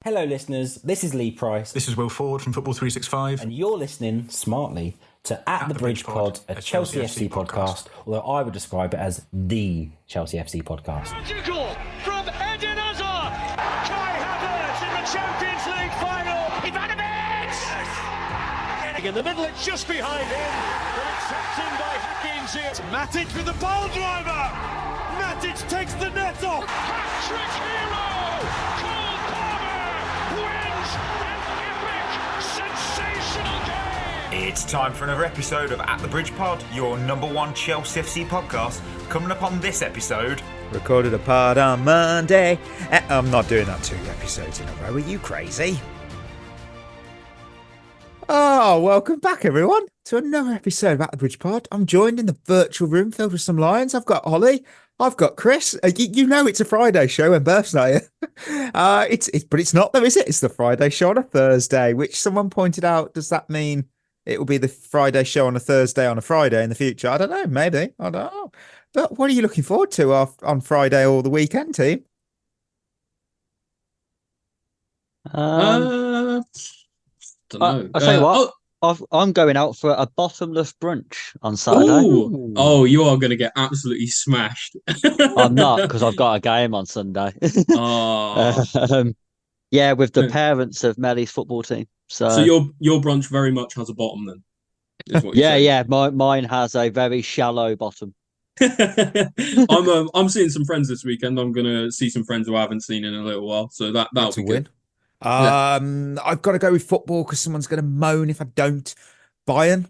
Hello, listeners. This is Lee Price. This is Will Ford from Football 365. And you're listening smartly to At the Bridge Pod, a Chelsea FC podcast, although I would describe it as the Chelsea FC podcast. Magical from Eden Hazard. Kai Havertz in the Champions League final. Ivanovic! In the middle, it's just behind him. But it's tapped in by Hakim Ziyech. Matic with the ball driver. Matic takes the net off. Hat-trick hero. Cole Palmer wins an epic, sensational game. It's time for another episode of At the Bridge Pod, your number one Chelsea FC podcast. Coming up on this episode, recorded a pod on Monday. I'm not doing that 2 episodes in a row. Are you crazy? Oh, welcome back, everyone, to another episode of At the Bridge Pod. I'm joined in the virtual room filled with some lions. I've got Holly. I've got Chris. You know it's a Friday show when Berth's not here. But it's not though, is it? It's the Friday show on a Thursday, which someone pointed out. Does that mean it will be the Friday show on a Thursday on a Friday in the future? I don't know. Maybe. I don't know. But what are you looking forward to on Friday or the weekend, team? Don't know. I'll tell you what. I'm going out for a bottomless brunch on Saturday. Ooh. Oh, you are going to get absolutely smashed. I'm not, because I've got a game on Sunday. Oh. Yeah, with the parents of Melly's football team. So your brunch very much has a bottom then. Is what you're yeah. Mine has a very shallow bottom. I'm seeing some friends this weekend. I'm going to see some friends who I haven't seen in a little while. So that'll be good. I've got to go with football because someone's going to moan if I don't. Bayern,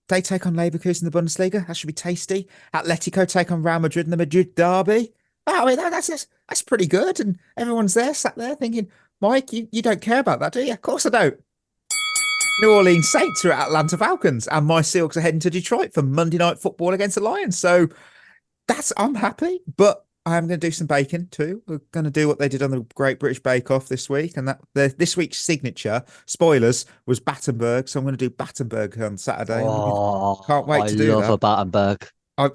they take on Leverkusen in the Bundesliga. That should be tasty. Atletico take on Real Madrid in the Madrid derby. I mean, that's pretty good. And everyone's sat there thinking, Mike, you don't care about that, do you? Of course I don't. New Orleans Saints are at Atlanta Falcons, and my Seahawks are heading to Detroit for Monday Night Football against the Lions. So I'm happy, but I'm going to do some baking too. We're going to do what they did on the Great British Bake Off this week. And this week's signature, spoilers, was Battenberg. So I'm going to do Battenberg on Saturday. Oh, can't wait to do that. I love a Battenberg.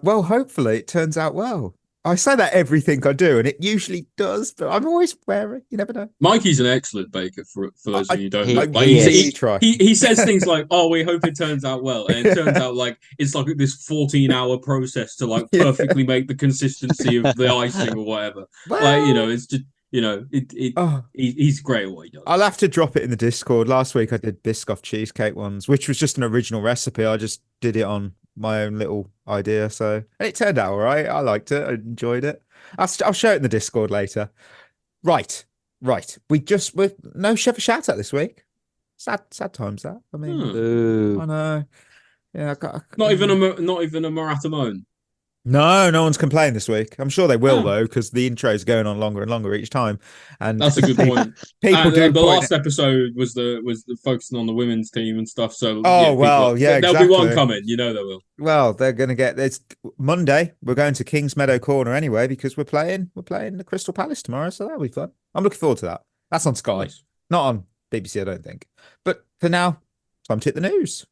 Well, hopefully it turns out well. I say that everything I do, and it usually does, but I'm always wary. You never know. Mikey's an excellent baker for those of you who don't know. He says things like, "Oh, we hope it turns out well," and it turns out like it's like this 14-hour process to like perfectly make the consistency of the icing or whatever. Well, it's just he's great at what he does. I'll have to drop it in the Discord. Last week I did Biscoff cheesecake ones, which was just an original recipe. I just did it on my own little idea, and it turned out all right. I liked it. I enjoyed it. I'll show it in the Discord later. Right. We're no Shevva shout out this week. Sad times that. I mean, I know. Yeah, not even a Marathon. No one's complained this week. I'm sure they will though, because the intro is going on longer and longer each time. And that's a good point. The last episode was the focusing on the women's team and stuff. So there'll be one coming. You know there will. Well, they're going to get this Monday. We're going to Kings Meadow Corner anyway because we're playing the Crystal Palace tomorrow, so that'll be fun. I'm looking forward to that. That's on Sky, not on BBC, I don't think. But for now, time to hit the news.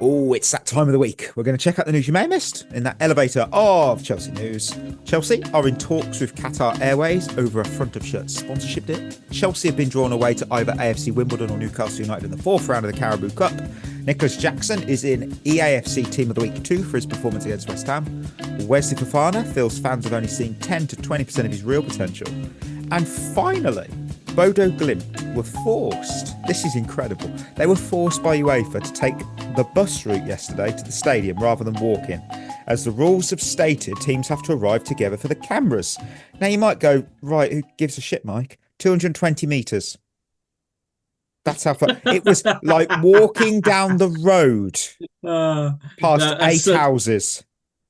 Oh, it's that time of the week. We're going to check out the news you may have missed in that elevator of Chelsea news. Chelsea are in talks with Qatar Airways over a front of shirt sponsorship deal. Chelsea have been drawn away to either AFC Wimbledon or Newcastle United in the 4th round of the Carabao Cup. Nicholas Jackson is in EAFC Team of the Week 2 for his performance against West Ham. Wesley Fofana feels fans have only seen 10 to 20% of his real potential. And finally, Bodo Glimt were forced, this is incredible, they were forced by UEFA to take the bus route yesterday to the stadium rather than walk in. As the rules have stated, teams have to arrive together for the cameras. Now you might go, right, who gives a shit, Mike? 220 metres. That's how far. It was like walking down the road past 8 houses.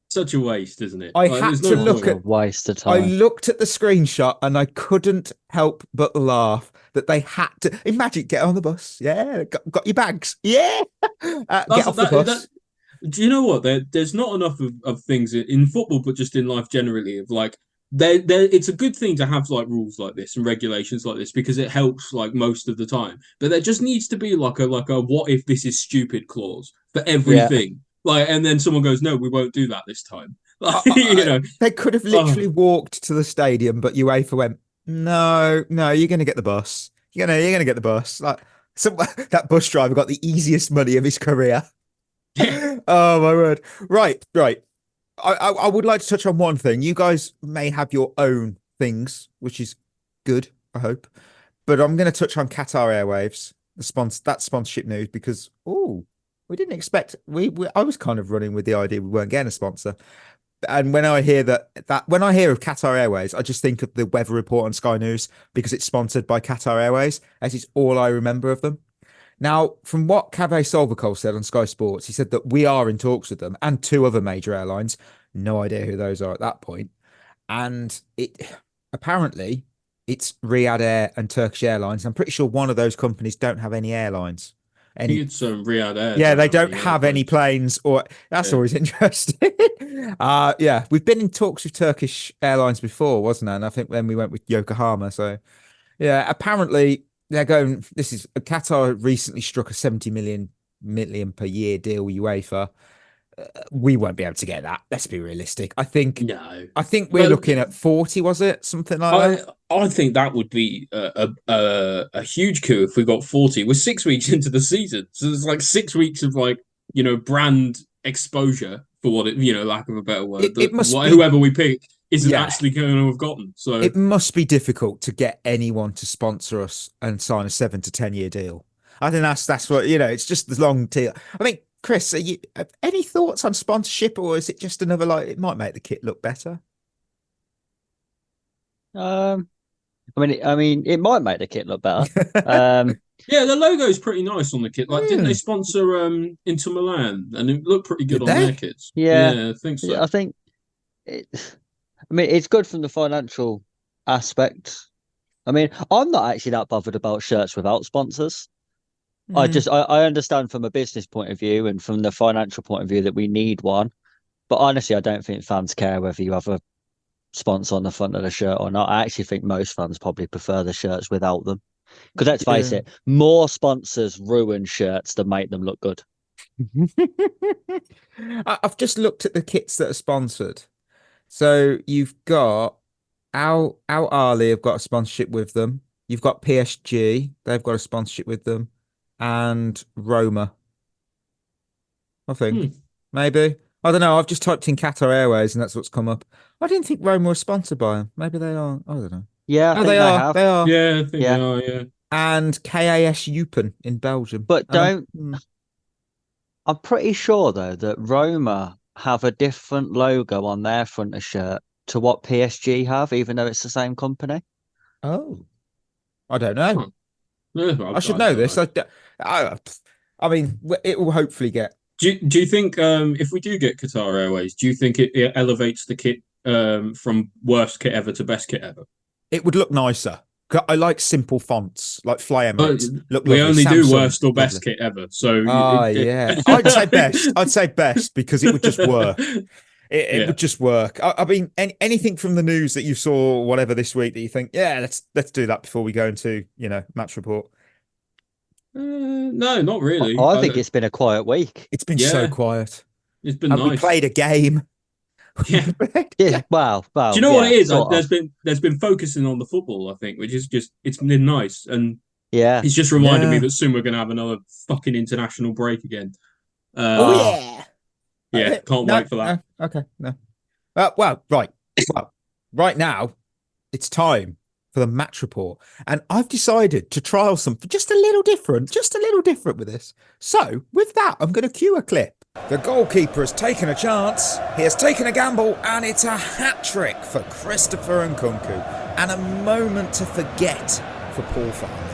Such a waste, isn't it? I had to look at waste of time. I looked at the screenshot and I couldn't help but laugh that they had to. Imagine, get on the bus. Yeah, got your bags. Yeah, get off the bus. Do you know what? There's not enough of things in football, but just in life generally. Of like, it's a good thing to have like rules like this and regulations like this because it helps like most of the time. But there just needs to be like a what if this is stupid clause for everything. Yeah. Like, and then someone goes, no, we won't do that this time. They could have literally walked to the stadium, but UEFA went, no, you're going to get the bus. You're gonna get the bus. Like that bus driver got the easiest money of his career. Oh my word! Right. I would like to touch on one thing. You guys may have your own things, which is good, I hope. But I'm going to touch on Qatar Airways, that sponsorship news, because we didn't expect. I was kind of running with the idea we weren't getting a sponsor. And when I hear when I hear of Qatar Airways, I just think of the weather report on Sky News because it's sponsored by Qatar Airways, as it's all I remember of them. Now, from what Kaveh Solvacol said on Sky Sports, he said that we are in talks with them and 2 other major airlines. No idea who those are at that point. And apparently it's Riyadh Air and Turkish Airlines. I'm pretty sure one of those companies don't have any airlines. I think it's Riyadh Air. Yeah, they don't have any planes, or that's always interesting. Yeah, we've been in talks with Turkish Airlines before, wasn't it? And I think then we went with Yokohama. So, yeah, apparently they're going. Qatar recently struck a 70 million per year deal with UEFA. We won't be able to get that. Let's be realistic. I think we're looking at 40. Was it something like that? I think that would be a huge coup if we got 40. We're 6 weeks into the season, so there's like 6 weeks of brand exposure, for lack of a better word. Whoever we pick isn't actually going to have gotten. So it must be difficult to get anyone to sponsor us and sign a 7 to 10 year deal. I think that's what it's just the long deal. I mean, Chris, any thoughts on sponsorship, or is it just another it might make the kit look better? I mean, it might make the kit look better. Yeah, the logo is pretty nice on the kit. Didn't they sponsor Inter Milan, and it looked pretty good on their kits? Yeah, I think so. I think it's good from the financial aspect. I mean, I'm not actually that bothered about shirts without sponsors. I understand from a business point of view and from the financial point of view that we need one. But honestly, I don't think fans care whether you have a sponsor on the front of the shirt or not. I actually think most fans probably prefer the shirts without them. Because let's face it, more sponsors ruin shirts than make them look good. I've just looked at the kits that are sponsored. So you've got Al Ahly have got a sponsorship with them. You've got PSG, they've got a sponsorship with them. And Roma, I think. Maybe. I don't know. I've just typed in Qatar Airways and that's what's come up. I didn't think Roma was sponsored by them. Maybe they are. I don't know. Yeah, I think they are. have. They are. Yeah, I think they are, yeah. And KAS Eupen in Belgium. But I'm pretty sure, though, that Roma have a different logo on their front of shirt to what PSG have, even though it's the same company. Oh. I don't know. Huh. I should know this. I mean, it will hopefully get. Do you think if we do get Qatar Airways, do you think it elevates the kit from worst kit ever to best kit ever? It would look nicer. I like simple fonts, like Fly Emirates. We only do worst or best kit ever. So yeah, I'd say best. I'd say best because it would just work. It would just work. I mean, anything from the news that you saw, whatever this week, that you think, let's do that before we go into match report. No, not really. I think it's been a quiet week. It's been so quiet. It's been nice. We played a game. Yeah. Wow. Do you know what it is? There's been focusing on the football, I think, which is just it's been nice, and it's just reminded me that soon we're going to have another fucking international break again. Yeah, can't wait for that. Okay, no. Right now, it's time for the match report, and I've decided to trial something just a little different with this. So, with that, I'm going to cue a clip. The goalkeeper has taken a chance, he has taken a gamble, and it's a hat-trick for Christopher Nkunku, and a moment to forget for Paul Farmer.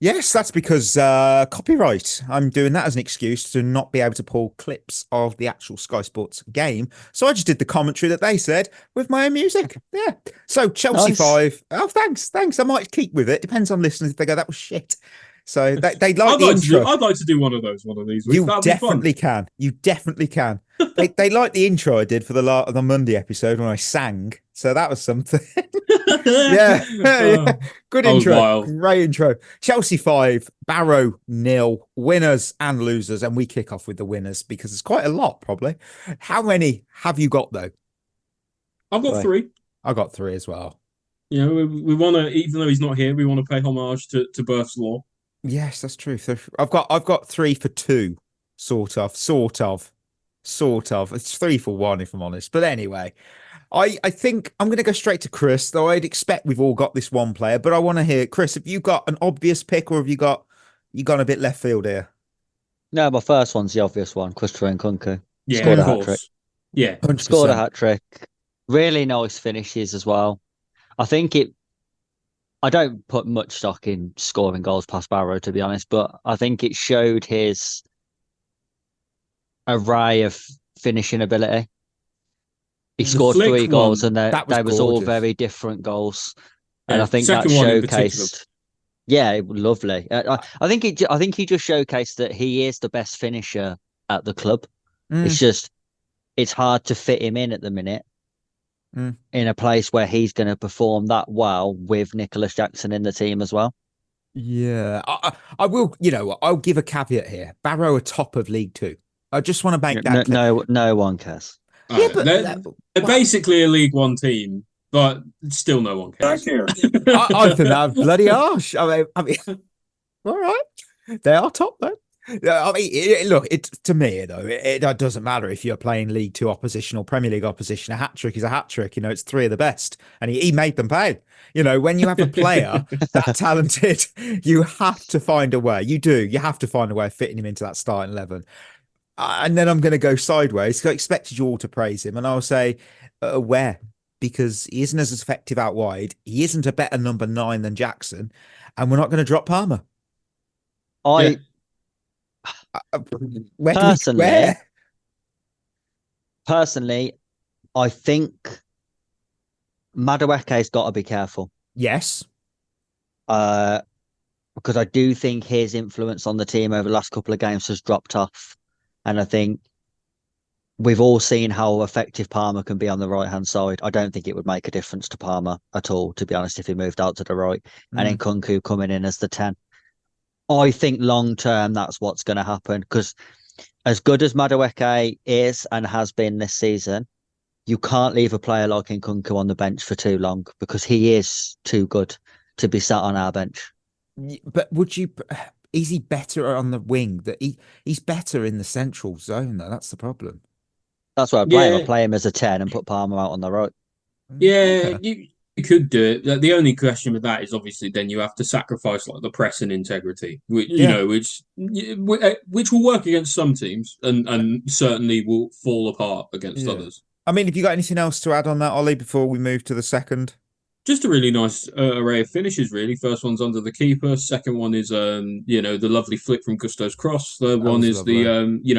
Yes, that's because copyright. I'm doing that as an excuse to not be able to pull clips of the actual Sky Sports game. So I just did the commentary that they said with my own music. Yeah. So Chelsea 5. Oh, thanks. I might keep with it. Depends on listeners if they go, that was shit. So they like the intro. I'd like to do one of these weeks. You definitely can. You definitely can. They like the intro I did for the Monday episode when I sang. So that was something. Yeah. Yeah. Good That was intro. wild. Great intro. Chelsea 5, Barrow 0, winners and losers. And we kick off with the winners because it's quite a lot, probably. How many have you got, though? I've got Right. 3. I got 3 as well. You know, we want to, even though he's not here, we want to pay homage to Birth's Law. Yes, that's true. So I've got 3 for 2, sort of. It's 3 for 1, if I'm honest. But anyway, I think I'm going to go straight to Chris, though I'd expect we've all got this one player. But I want to hear, Chris, have you got an obvious pick, or have you gone a bit left field here? No, my first one's the obvious one, Christopher Nkunku. Yeah, Scored a of hat-trick. course. Yeah. 100%. Scored a hat-trick. Really nice finishes as well. I don't put much stock in scoring goals past Barrow, to be honest, but I think it showed his array of finishing ability. He scored flick 3 goals, one, and they was all gorgeous. very different goals. Yeah, And I think that second one in particular. showcased. Yeah, it was lovely. I think he just showcased that he is the best finisher at the club. It's just it's hard to fit him in at the minute in a place where he's going to perform that well with Nicholas Jackson in the team as well. Yeah, I will. I'll give a caveat here. Barrow are top of League 2. I just want to make that clear. No one cares. Yeah, but they're basically a League One team, but still no one cares. I think that's bloody harsh. I mean, all right, they are top though. I mean, look, to me though, it doesn't matter if you're playing League 2 opposition or Premier League opposition. A hat trick is a hat trick. It's 3 of the best, and he made them pay. When you have a player that talented, you have to find a way. You have to find a way of fitting him into that starting 11. And then I'm going to go sideways. I expected you all to praise him, and I'll say where, because he isn't as effective out wide. He isn't a better number 9 than Jackson, and we're not going to drop Palmer. Personally, I think Madueke's got to be careful. Yes. Because I do think his influence on the team over the last couple of games has dropped off. And I think we've all seen how effective Palmer can be on the right-hand side. I don't think it would make a difference to Palmer at all, to be honest, if he moved out to the right. And Nkunku coming in as the 10. I think long-term, that's what's going to happen. Because as good as Madueke is and has been this season, you can't leave a player like Nkunku on the bench for too long because he is too good to be sat on our bench. But is he better on the wing? That he's better in the central zone, though. That's the problem. That's why I play him. I play him as a 10 and put Palmer out on the right. Yeah, okay. You could do it. The only question with that is obviously then you have to sacrifice like the press and integrity, which which will work against some teams and certainly will fall apart against others. I mean, have you got anything else to add on that, Ollie, before we move to the second? Just a really nice array of finishes, really. First one's under the keeper. Second one is, the lovely flick from Gusto's cross. Third one is lovely.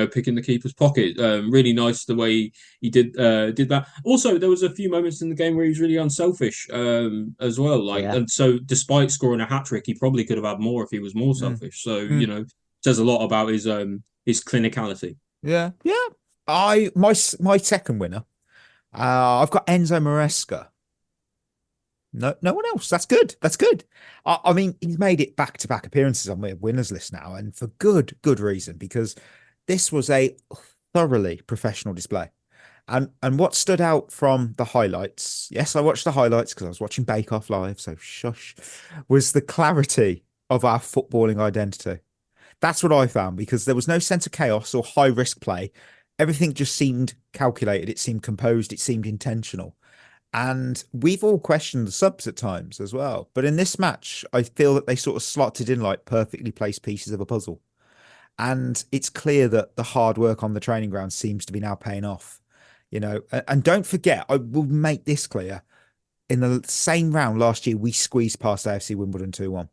Picking the keeper's pocket. Really nice the way he did that. Also, there was a few moments in the game where he was really unselfish as well. And so despite scoring a hat-trick, he probably could have had more if he was more selfish. So, says a lot about his clinicality. Yeah. Yeah. My second winner, I've got Enzo Maresca. No one else. That's good. I mean, he's made it back-to-back appearances on my winners list now, and for good reason, because this was a thoroughly professional display. And what stood out from the highlights, yes, I watched the highlights because I was watching Bake Off live, so shush, was the clarity of our footballing identity. That's what I found, because there was no sense of chaos or high-risk play. Everything just seemed calculated. It seemed composed. It seemed intentional. And we've all questioned the subs at times as well. But in this match, I feel that they sort of slotted in like perfectly placed pieces of a puzzle. And it's clear that the hard work on the training ground seems to be now paying off. And don't forget, I will make this clear. In the same round last year, we squeezed past AFC Wimbledon 2-1.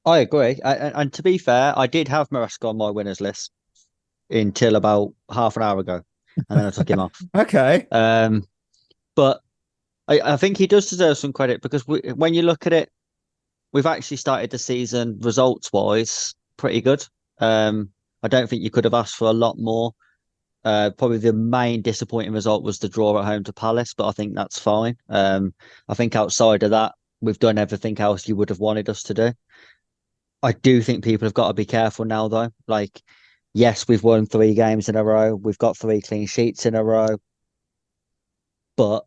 I agree. And to be fair, I did have Maresca on my winners list until about half an hour ago. And then I took him off. Okay. But I think he does deserve some credit because when you look at it, we've actually started the season results-wise pretty good. I don't think you could have asked for a lot more. Probably the main disappointing result was the draw at home to Palace, but I think that's fine. I think outside of that, we've done everything else you would have wanted us to do. I do think people have got to be careful now, though. Like, yes, we've won 3 games in a row. We've got 3 clean sheets in a row. But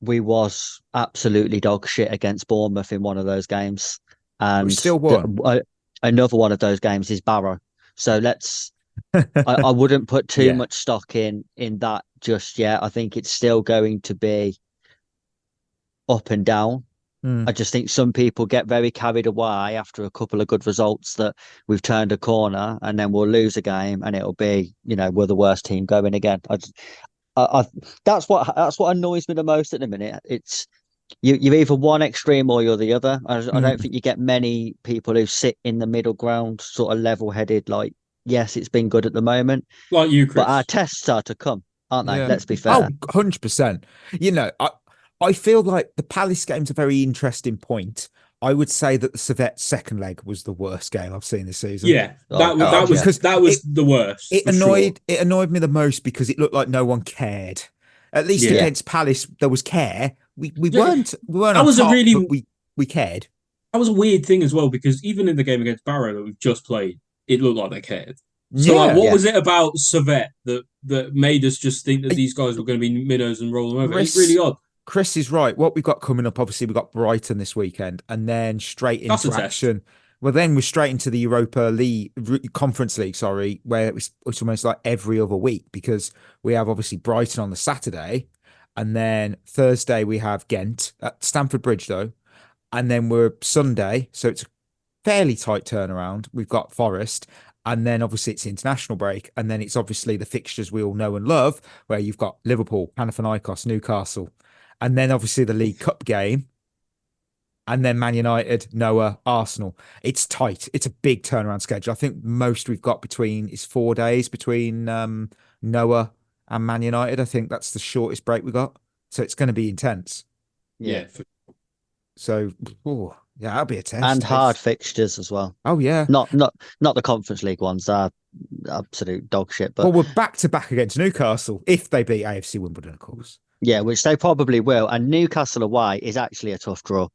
we was absolutely dog shit against Bournemouth in one of those games. And we still won. Another one of those games is Barrow. So I wouldn't put too much stock in that just yet. I think it's still going to be up and down. I just think some people get very carried away after a couple of good results that we've turned a corner, and then we'll lose a game and it'll be, we're the worst team going again. That's what annoys me the most at the minute. It's you're either one extreme or you're the other. I don't think you get many people who sit in the middle ground, sort of level-headed. Like, yes, it's been good at the moment, like you, Chris. but our tests are to come, aren't they? Yeah. Let's be fair. 100%. I feel like the Palace game's a very interesting point. I would say that the Servette second leg was the worst game I've seen this season. Yeah, that was the worst. It annoyed me the most because it looked like no one cared. At least against Palace, there was care. We weren't on top, but we cared. That was a weird thing as well, because even in the game against Barrow that we've just played, it looked like they cared. So what was it about Servette that made us just think that these guys were going to be minnows and roll them over? It's really odd. Chris is right. What we've got coming up, obviously, we've got Brighton this weekend, and then straight into action. Well, then we're straight into the Europa League, Conference League, where it's almost like every other week, because we have obviously Brighton on the Saturday, and then Thursday we have Ghent at Stamford Bridge, though, and then we're Sunday, so it's a fairly tight turnaround. We've got Forest, and then obviously it's the international break, and then it's obviously the fixtures we all know and love, where you've got Liverpool, Panathinaikos, Newcastle. And then obviously the League Cup game. And then Man United, Noah, Arsenal. It's tight. It's a big turnaround schedule. I think most we've got is 4 days between Noah and Man United. I think that's the shortest break we got. So it's going to be intense. Yeah. So, that'll be a test. And hard fixtures as well. Oh, yeah. Not the Conference League ones. Are absolute dog shit. But well, we're back to back against Newcastle if they beat AFC Wimbledon, of course. Yeah, which they probably will. And Newcastle away is actually a tough draw.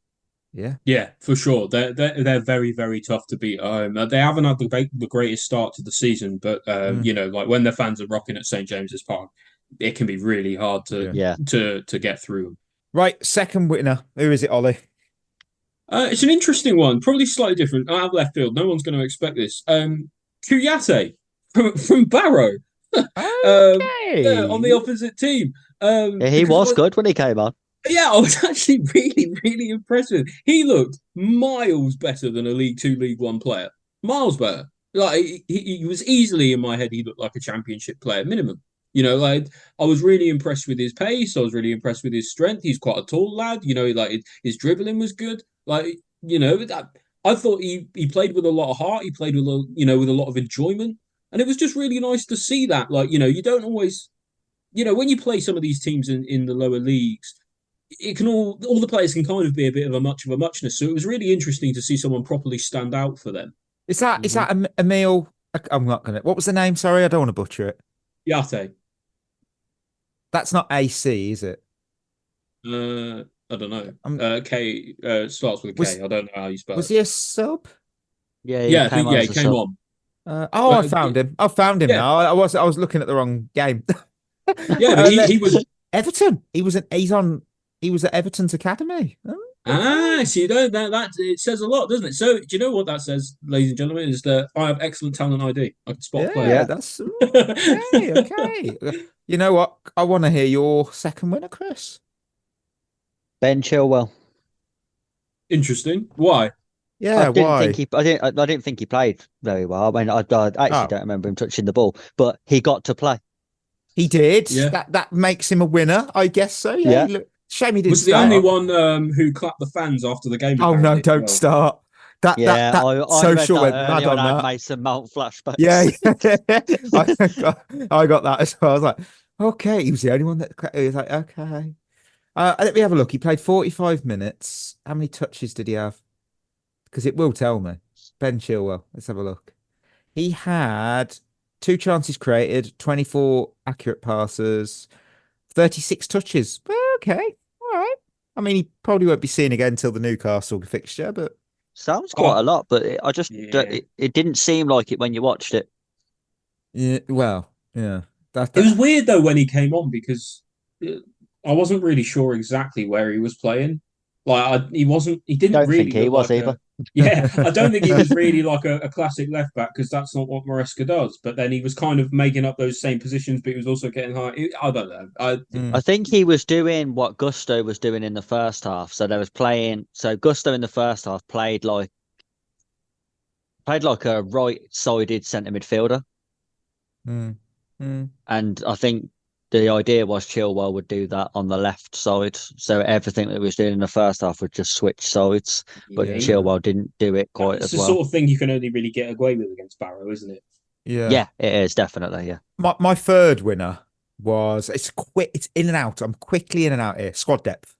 Yeah, for sure. They're very, very tough to beat at home. They haven't had the greatest start to the season, but like when their fans are rocking at St James's Park, it can be really hard to get through them. Right, second winner. Who is it, Ollie? It's an interesting one, probably slightly different. Out of left field, no one's going to expect this. Kuyate from Barrow. On the opposite team. He was good when he came on. Yeah, I was actually really, really impressed with him. He looked miles better than a League 2, League 1 player. Miles better. Like he was easily in my head. He looked like a Championship player minimum. I was really impressed with his pace. I was really impressed with his strength. He's quite a tall lad. His dribbling was good. I thought he played with a lot of heart. He played with with a lot of enjoyment, and it was just really nice to see that. You don't always. When you play some of these teams in the lower leagues, it can all the players can kind of be a bit of a muchness. So it was really interesting to see someone properly stand out for them. Is that Emil? I'm not gonna. What was the name? Sorry, I don't want to butcher it. Yate. That's not AC, is it? I don't know. K starts with a K. I don't know how you spell it. Was he a sub? Yeah, he came on. I found him. I found him now. I was looking at the wrong game. Yeah, but he was Everton. He was at Everton's academy. See, that it says a lot, doesn't it? So, do you know what that says, ladies and gentlemen? Is that I have excellent talent ID. I can spot players. Yeah, that's okay. You know what? I want to hear your second winner, Chris. Ben Chilwell. Interesting. Why? Yeah, why? I didn't think he played very well. I mean, I actually don't remember him touching the ball, but he got to play. He did. Yeah. That makes him a winner, I guess so. Yeah. Shame he didn't. Was the only one who clapped the fans after the game. Oh no! Don't start. That social went mad on that. Mason Mount flashback. Yeah. I got that as well. I was like, okay. He was the only one that. He was like, okay. Let me have a look. He played 45 minutes. How many touches did he have? Because it will tell me. Ben Chilwell. Let's have a look. He had 2 chances created, 24 accurate passes, 36 touches. Well, okay, all right. I mean, he probably won't be seen again until the Newcastle fixture, but Sounds quite a lot, but I just Yeah. it didn't seem like it when you watched it. yeah, well, yeah. It was weird though when he came on because I wasn't really sure exactly where he was playing. Like he wasn't. He didn't Don't really think he look was like either. Yeah, I don't think he was really like a classic left back because that's not what Maresca does. But then he was kind of making up those same positions, but he was also getting high. I don't know. I think he was doing what Gusto was doing in the first half. So there was playing. So Gusto in the first half played like a right-sided centre midfielder, and I think the idea was Chilwell would do that on the left side. So everything that he was doing in the first half would just switch sides, but Yeah. Chilwell didn't do it quite It's as the well. sort of thing you can only really get away with against Barrow, isn't it? Yeah, it is definitely. Yeah. My third winner was it's quick. It's in and out. I'm quickly in and out here. Squad depth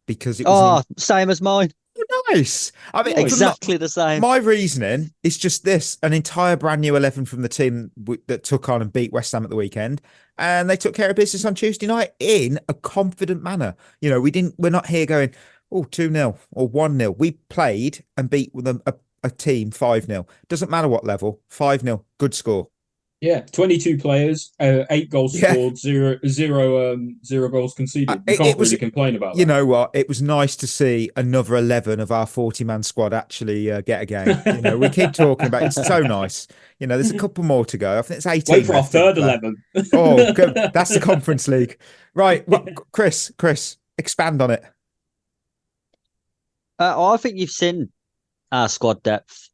because it was Same as mine. nice. I mean, Exactly the same. My reasoning is just this: an entire brand new 11 from the team that took on and beat West Ham at the weekend, and they took care of business on Tuesday night in a confident manner. You know, we're not here going, oh, 2-0 or 1-0. We played and beat them a team 5-0. Doesn't matter what level, 5-0, good score. Yeah, 22 players, 8 goals scored, zero goals conceded. You can't really complain about that. You know what? It was nice to see another 11 of our 40-man squad actually get a game. You know, we keep talking about it's so nice. You know, there's a couple more to go. I think it's 18. Wait for our third 11. Oh, good. That's the Conference League. Right. Well, Chris, expand on it. I think you've seen our squad depth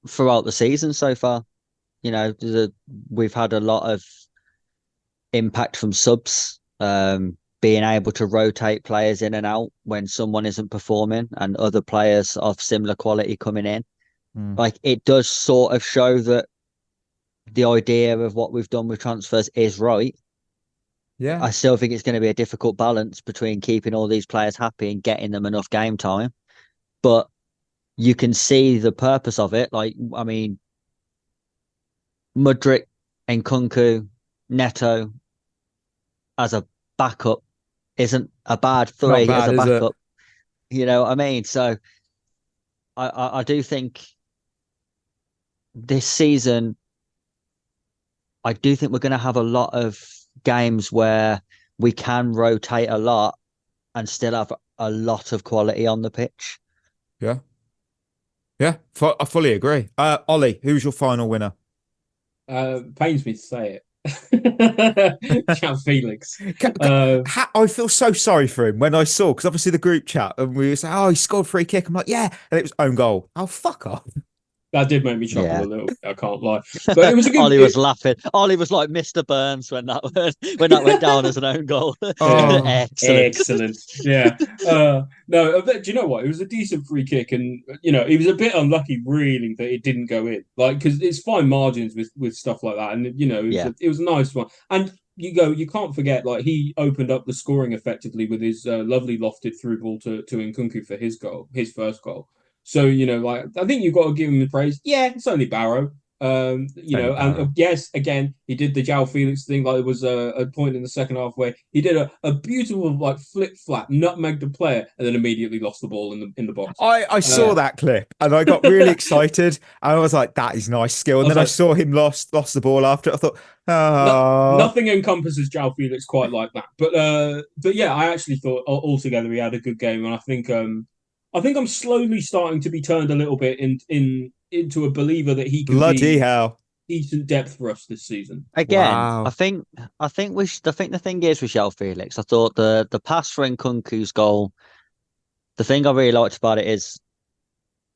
throughout the season so far. You know, we've had a lot of impact from subs, being able to rotate players in and out when someone isn't performing and other players of similar quality coming in. Like it does sort of show that the idea of what we've done with transfers is right. Yeah. I still think it's going to be a difficult balance between keeping all these players happy and getting them enough game time. But you can see the purpose of it. Like, I mean, Mudryk, Nkunku, Neto as a backup isn't a bad three as a backup. You know what I mean? So I do think this season, I do think we're going to have a lot of games where we can rotate a lot and still have a lot of quality on the pitch. Yeah. Yeah, I fully agree. Ollie, who's your final winner? Pains me to say it. João Felix. I feel so sorry for him when I saw, because obviously the group chat and we were saying, oh, he scored free kick. I'm like, yeah, and it was own goal. Oh, fuck off. That did make me chuckle a little bit, I can't lie. But it was a good Ollie was laughing. Ollie was like Mr. Burns when that went down as an own goal. Oh, excellent. Yeah. No, do you know what? It was a decent free kick, and you know, he was a bit unlucky really that it didn't go in. Like, because it's fine margins with stuff like that, and you know, it was a nice one. And you can't forget, like, he opened up the scoring effectively with his lovely lofted through ball to Nkunku for his first goal. So, you know, like, I think you've got to give him the praise. Yeah, it's only Barrow. And yes, again, he did the João Felix thing. Like, there was a point in the second half where he did a beautiful, like, flip-flap, nutmegged the player, and then immediately lost the ball in the box. I saw that clip, and I got really excited. I was like, that is nice skill. And then I saw him lost the ball after it. I thought, oh. Nothing encompasses João Felix quite like that. But yeah, I actually thought altogether he had a good game, and I think I'm slowly starting to be turned a little bit into a believer that he can be decent depth for us this season. Again, wow. I think the thing is with João Felix, I thought the pass for Nkunku's goal, the thing I really liked about it is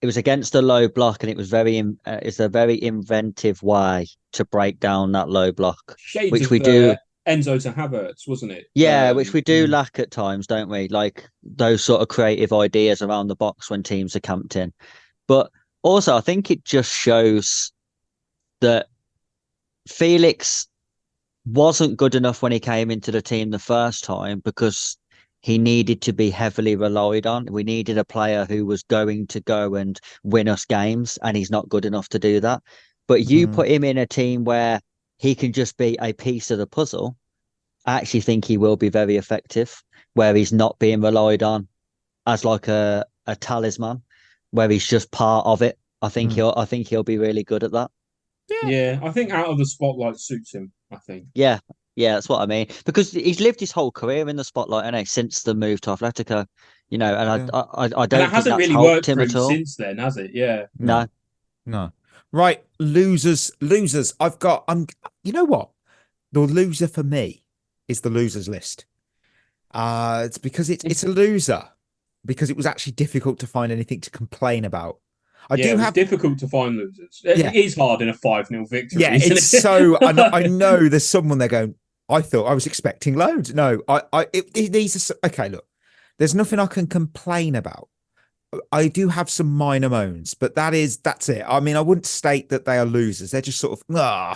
it was against a low block, and it was it's a very inventive way to break down that low block, Shades which of, we do. Enzo to Havertz, wasn't it? Yeah, which we do lack at times, don't we? Like those sort of creative ideas around the box when teams are camped in. But also, I think it just shows that Felix wasn't good enough when he came into the team the first time because he needed to be heavily relied on. We needed a player who was going to go and win us games, and he's not good enough to do that. But you put him in a team where he can just be a piece of the puzzle. I actually think he will be very effective, where he's not being relied on as like a talisman, where he's just part of it. I think he'll be really good at that. Yeah, I think out of the spotlight suits him. I think. Yeah, that's what I mean. Because he's lived his whole career in the spotlight, and since the move to Atletico, and I And don't it think hasn't that's really helped worked him for him at all. since then, has it? Yeah. No. Right, losers. You know what? The loser for me is the losers list. It's because it's a loser because it was actually difficult to find anything to complain about. It was difficult to find losers. It is hard in a 5-0 victory. Yeah, isn't it's it? so. I know there's someone there going, I thought I was expecting loads. No, these are okay. Look, there's nothing I can complain about. I do have some minor moans, but that's it. I mean, I wouldn't state that they are losers. They're just sort of,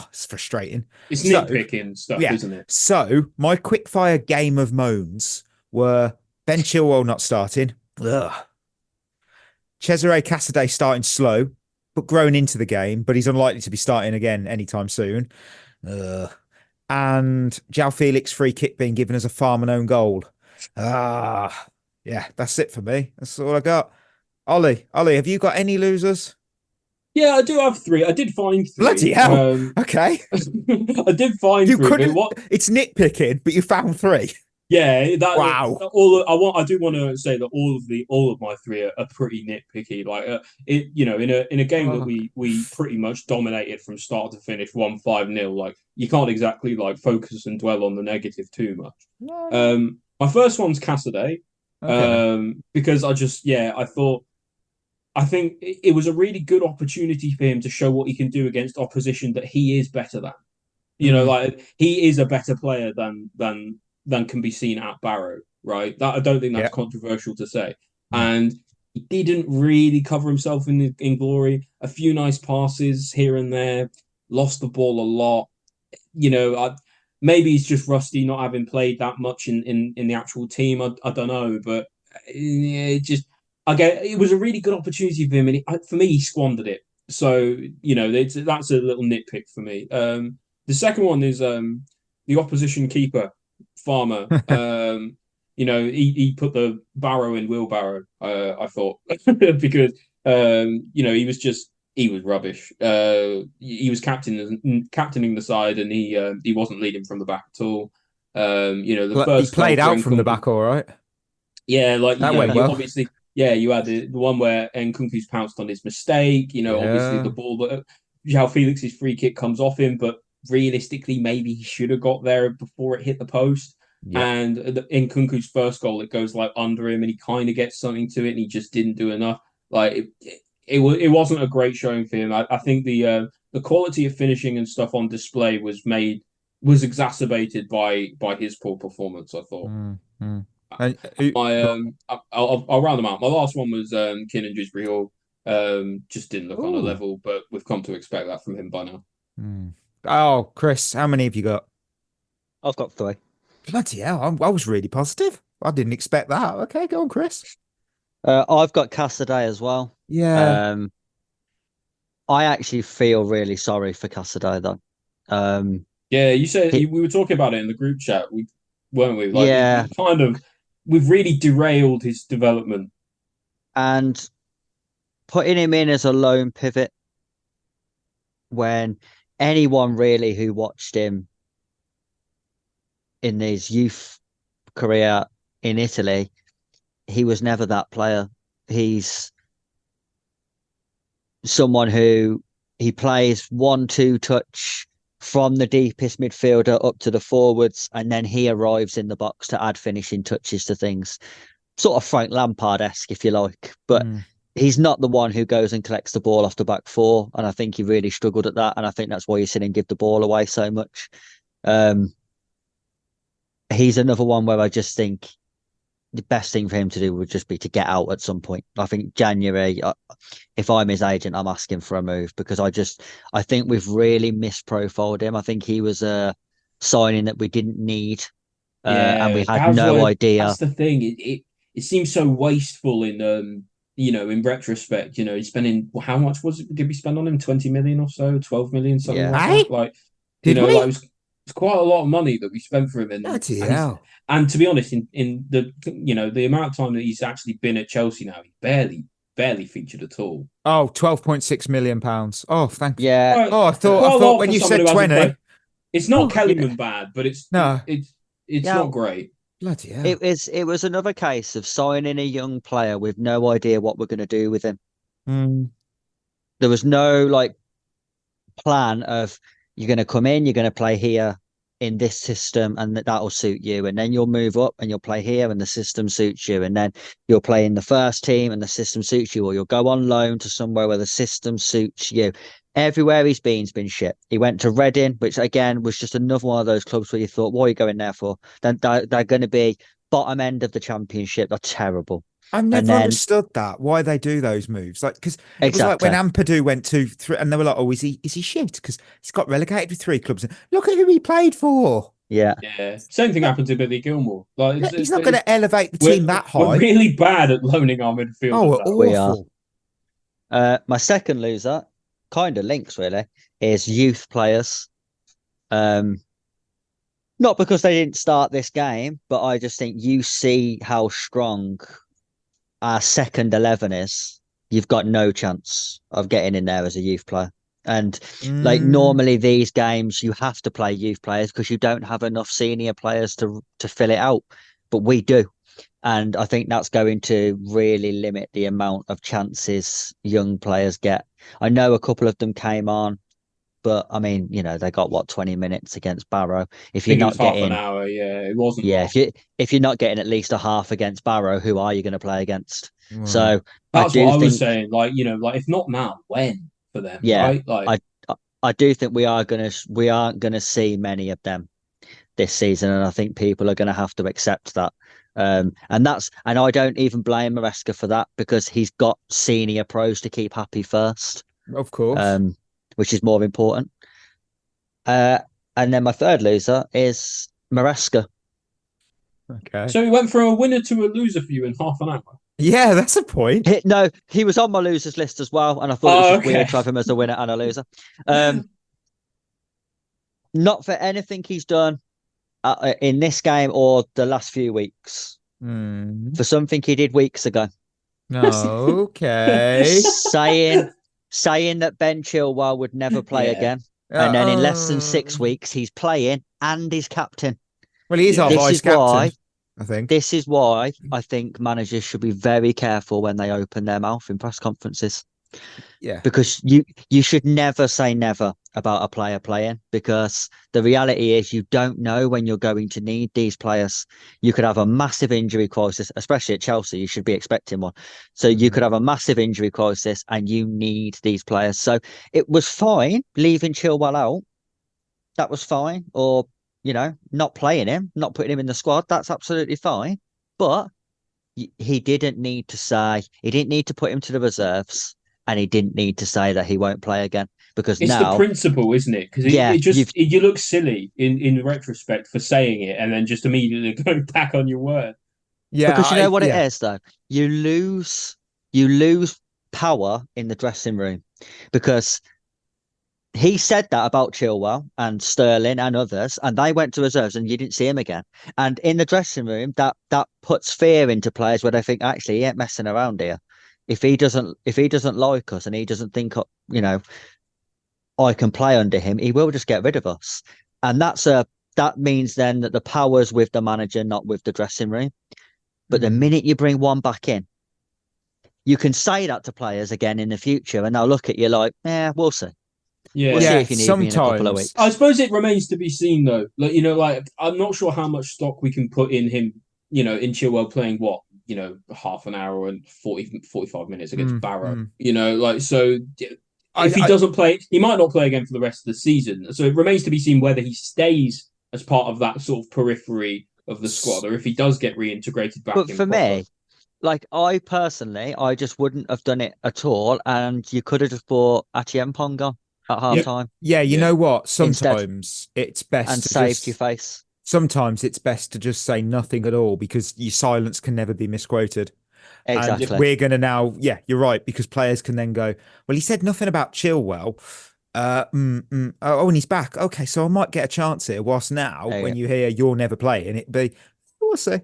it's frustrating. It's nitpicking stuff, isn't it? So my quickfire game of moans were Ben Chilwell not starting. Cesare Casadei starting slow, but growing into the game, but he's unlikely to be starting again anytime soon. And João Felix free kick being given as a farm and own goal. Yeah, that's it for me. That's all I got. Ollie, have you got any losers? Yeah, I do have 3. I did find 3. Bloody hell! Okay, I did find 3. It's nitpicking, but you found 3. Yeah, wow. I do want to say that all of my 3 are pretty nitpicky. Like in a game that we pretty much dominated from start to finish, 1-5-0. Like you can't exactly like focus and dwell on the negative too much. No. My first one's Casadei, because I think it was a really good opportunity for him to show what he can do against opposition that he is better than. Like he is a better player than can be seen at Barrow, right? That I don't think that's controversial to say. And he didn't really cover himself in glory. A few nice passes here and there, lost the ball a lot. Maybe he's just rusty, not having played that much in the actual team. I don't know, but it was a really good opportunity for him, and for me, he squandered it. So that's a little nitpick for me. The second one is the opposition keeper, Farmer. He put the Barrow in wheelbarrow. I thought because he was rubbish. He was captaining the side, and he wasn't leading from the back at all. He played out from the back, all right. Yeah, like that went well. Obviously, you had the one where Nkunku's pounced on his mistake. Obviously the ball that João Felix's free kick comes off him, but realistically, maybe he should have got there before it hit the post. Yeah. And in Nkunku's first goal, it goes like under him, and he kind of gets something to it, and he just didn't do enough. Like it wasn't a great showing for him. I think the quality of finishing and stuff on display was exacerbated by his poor performance, I thought. I'll round them out. My last one was Kiernan Dewsbury-Hall. Just didn't look on a level, but we've come to expect that from him by now. Oh, Chris, how many have you got? I've got 3. Bloody hell, I was really positive. I didn't expect that. Okay, go on, Chris. I've got Casadei as well. Yeah. I actually feel really sorry for Casadei, though. Yeah, you said we were talking about it in the group chat, weren't we? Like, we've really derailed his development. And putting him in as a lone pivot when anyone really who watched him in his youth career in Italy, he was never that player. He's someone who he plays 1-2 touch from the deepest midfielder up to the forwards, and then he arrives in the box to add finishing touches to things. Sort of Frank Lampard-esque, if you like. But he's not the one who goes and collects the ball off the back 4, and I think he really struggled at that, and I think that's why you see him give the ball away so much. He's another one where I just think the best thing for him to do would just be to get out at some point. I think January, if I'm his agent, I'm asking for a move, because I think we've really misprofiled him. I think he was a signing that we didn't need, and we had no idea. That's the thing. It seems so wasteful in in retrospect, he's spending how much did we spend on him? 20 million or so, 12 million, something Yeah. like Aye? that. Like, Did we? like it's quite a lot of money that we spent for him, Bloody hell. and to be honest, in the the amount of time that he's actually been at Chelsea now, he barely featured at all. Oh, £12.6 million. Oh, thank you. Yeah. Oh, I Quite a thought lot when for you someone said who hasn't 20. played. It's not Oh, Kellyman bad, but it's No. it's Yeah. not great. Bloody hell. It was another case of signing a young player with no idea what we're going to do with him. There was no like plan of you're going to come in, you're going to play here in this system, and that'll suit you, and then you'll move up and you'll play here, and the system suits you, and then you'll play in the first team, and the system suits you, or you'll go on loan to somewhere where the system suits you. Everywhere he's been shit. He went to Reading, which again was just another one of those clubs where you thought, what are you going there for? Then they're going to be bottom end of the championship. They're terrible. I've never understood that, why they do those moves. Like, because it was like when Ampadu went to three, and they were like, "Oh, is he shit?" Because he's got relegated with 3 clubs. Look at who he played for. Yeah. Same thing happened to Billy Gilmore. Like, he's not going to elevate the team that high. We're really bad at loaning our midfielders. Oh, we're awful. We are. My second loser, kind of links really, is youth players. Not because they didn't start this game, but I just think you see how strong our second 11 is. You've got no chance of getting in there as a youth player. And like normally these games, you have to play youth players because you don't have enough senior players to fill it out. But we do. And I think that's going to really limit the amount of chances young players get. I know a couple of them came on, but I mean, they got 20 minutes against Barrow. If you're not getting half an hour, it wasn't. Yeah, if you're not getting at least a half against Barrow, who are you going to play against? So that's what I was saying. Like, if not now, when for them? Yeah, right? Like, I do think we aren't gonna see many of them this season, and I think people are going to have to accept that. And I don't even blame Maresca for that because he's got senior pros to keep happy first, of course. Which is more important. And then my third loser is Maresca. Okay. So he went from a winner to a loser for you in half an hour. Yeah, that's a point. He was on my losers list as well, and I thought it was just weird to have him as a winner and a loser. Not for anything he's done in this game or the last few weeks. For something he did weeks ago. Okay. saying that Ben Chilwell would never play again. And then in less than 6 weeks, he's playing and he's captain. Well, he is our vice captain, I think. This is why I think managers should be very careful when they open their mouth in press conferences. Yeah. Because you should never say never about a player playing, because the reality is you don't know when you're going to need these players. You could have a massive injury crisis, especially at Chelsea. You should be expecting one. So you could have a massive injury crisis and you need these players. So it was fine leaving Chilwell out. That was fine. Or, not playing him, not putting him in the squad. That's absolutely fine. But he didn't need to put him to the reserves. And he didn't need to say that he won't play again, because it's the principle, isn't it? Because you look silly in retrospect for saying it and then just immediately going back on your word. Yeah, because you know what it is though. You lose power in the dressing room, because he said that about Chilwell and Sterling and others, and they went to reserves and you didn't see him again. And in the dressing room, that puts fear into players where they think, actually, he ain't messing around here. If he doesn't like us and he doesn't think, I can play under him, he will just get rid of us. And that means then that the power's with the manager, not with the dressing room. But the minute you bring one back in, you can say that to players again in the future, and they'll look at you like, we'll see. Yeah, we'll see if you need me in a couple of weeks. I suppose it remains to be seen, though. Like, I'm not sure how much stock we can put in him, in Chilwell playing half an hour and 45 minutes against Barrow. So if he doesn't play, he might not play again for the rest of the season. So it remains to be seen whether he stays as part of that sort of periphery of the squad, or if he does get reintegrated back. But for me, like, I personally, I just wouldn't have done it at all, and you could have just bought Ponga at half time. Yeah, you know what? Sometimes it's best and to saved your face. Sometimes it's best to just say nothing at all, because your silence can never be misquoted. Exactly. And we're going to now, yeah, you're right, because players can then go, well, he said nothing about Chilwell. Oh, and he's back. Okay, so I might get a chance here. Whilst now, when you hear you're never playing, it'd be, we'll see.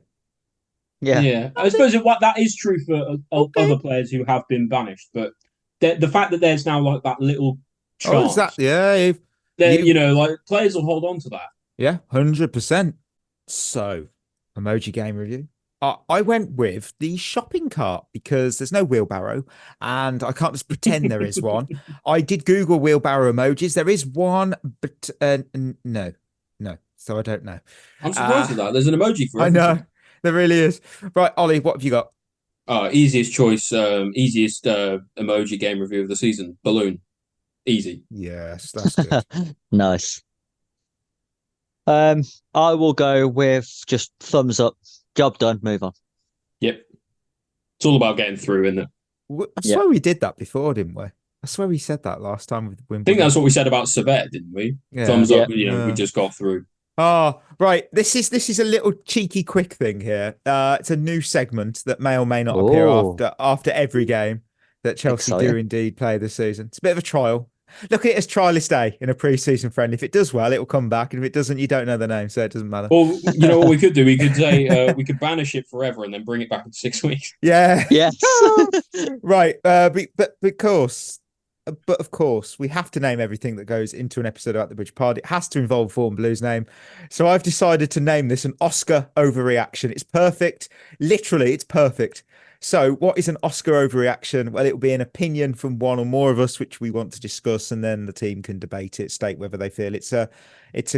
Yeah. I suppose that is true for other players who have been banished, but the fact that there's now like that little chance, like players will hold on to that. Yeah, 100%. So, emoji game review. I went with the shopping cart because there's no wheelbarrow and I can't just pretend there is one. I did Google wheelbarrow emojis. There is one, but no. So I don't know. I'm surprised at that. There's an emoji for everything. I know. There really is. Right, Ollie, what have you got? Easiest choice, easiest emoji game review of the season. Balloon. Easy. Yes, that's good. Nice. I will go with just thumbs up. Job done. Move on. Yep. It's all about getting through, isn't it? I swear we did that before, didn't we? I swear we said that last time with Wimbledon. I think that's what we said about Servette, didn't we? Yeah. Thumbs up. We just got through. Oh, right. This is a little cheeky quick thing here. It's a new segment that may or may not appear after every game that Chelsea do indeed play this season. It's a bit of a trial. Look at it as trialist day in a pre-season friendly. If it does well, it will come back, and if it doesn't, you don't know the name, so it doesn't matter. Well, you know what we could do? We could say we could banish it forever and then bring it back in 6 weeks. Yeah. Yes. Right. But of course, we have to name everything that goes into an episode about the Bridge Pod. It has to involve Form Blue's name. So I've decided to name this an Oscar overreaction. It's perfect. Literally, it's perfect. So what is an Oscar overreaction? Well, it will be an opinion from one or more of us, which we want to discuss, and then the team can debate it, state whether they feel it's a